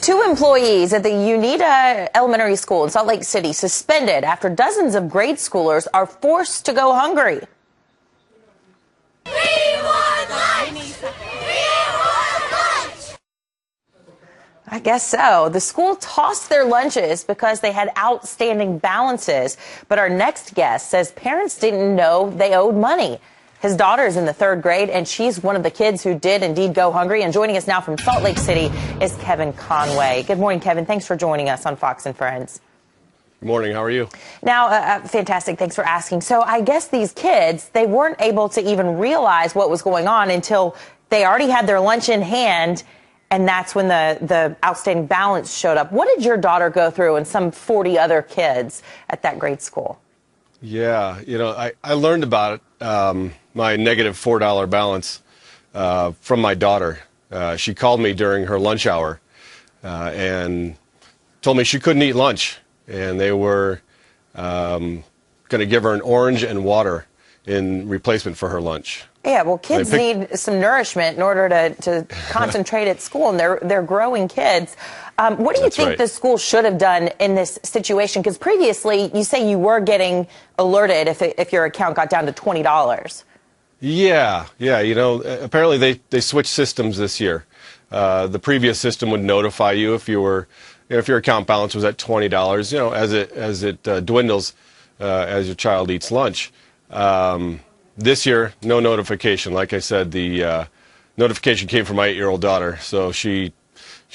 Two employees at the Unita Elementary School in Salt Lake City suspended after dozens of grade schoolers are forced to go hungry. We want lunch! We want lunch! I guess so. The school tossed their lunches because they had outstanding balances. But our next guest says parents didn't know they owed money. His daughter's in the 3rd grade, and she's one of the kids who did indeed go hungry. And joining us now from Salt Lake City is Kevin Conway. Good morning, Kevin. Thanks for joining us on Fox and Friends. Good morning. How are you? Now, fantastic. Thanks for asking. So I guess these kids, they weren't able to even realize what was going on until they already had their lunch in hand, and that's when the outstanding balance showed up. What did your daughter go through and some 40 other kids at that grade school? Yeah, I learned about it, my negative $4 balance, from my daughter. She called me during her lunch hour and told me she couldn't eat lunch, and they were going to give her an orange and water in replacement for her lunch. Yeah, well, kids need some nourishment in order to concentrate at school, and they're growing kids. What do you think the school should have done in this situation? Because previously, you say you were getting alerted if your account got down to $20. Yeah, apparently they switched systems this year. The previous system would notify you if your account balance was at $20. As it dwindles as your child eats lunch. This year, no notification. Like I said, the notification came from my 8-year-old daughter, so she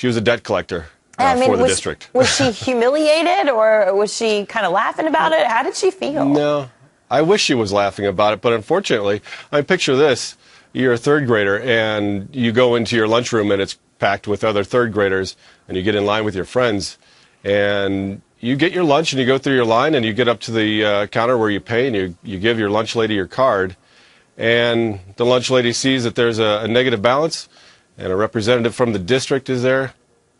was a debt collector for the district. Was she humiliated, or was she kind of laughing about it? How did she feel? No, I wish she was laughing about it, but unfortunately, picture this. You're a 3rd grader, and you go into your lunchroom, and it's packed with other 3rd graders, and you get in line with your friends, and you get your lunch, and you go through your line, and you get up to the counter where you pay, and you give your lunch lady your card, and the lunch lady sees that there's a negative balance, and a representative from the district is there,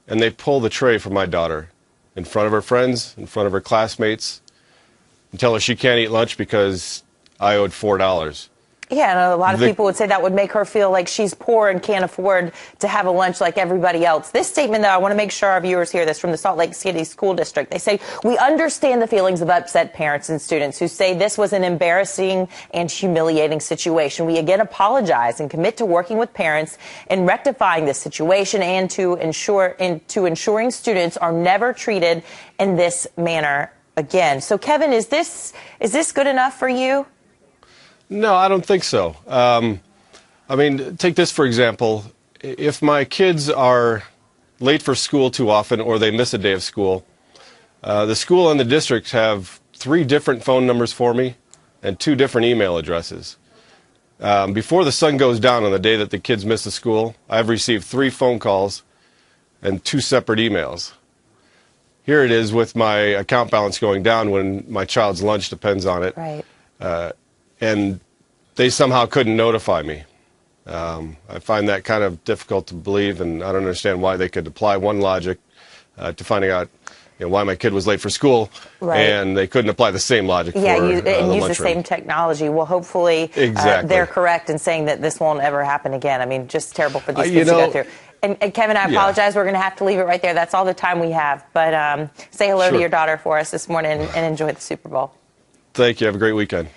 and they pull the tray from my daughter in front of her friends, in front of her classmates, and tell her she can't eat lunch because I owed $4. Yeah, and a lot of people would say that would make her feel like she's poor and can't afford to have a lunch like everybody else. This statement, though, I want to make sure our viewers hear this from the Salt Lake City School District. They say, we understand the feelings of upset parents and students who say this was an embarrassing and humiliating situation. We again apologize and commit to working with parents in rectifying this situation and to ensuring students are never treated in this manner again. So, Kevin, is this good enough for you? No, I don't think so. Take this for example. If my kids are late for school too often or they miss a day of school, the school and the district have 3 different phone numbers for me and 2 different email addresses. Before the sun goes down on the day that the kids miss the school, I've received 3 phone calls and 2 separate emails. Here it is with my account balance going down when my child's lunch depends on it. Right. And they somehow couldn't notify me. I find that kind of difficult to believe, and I don't understand why they could apply one logic to finding out why my kid was late for school, and they couldn't apply the same logic for the use the same technology. Well, hopefully they're correct in saying that this won't ever happen again. Just terrible for these kids to go through. And Kevin, I apologize. We're going to have to leave it right there. That's all the time we have. But say hello to your daughter for us this morning and enjoy the Super Bowl. Thank you. Have a great weekend.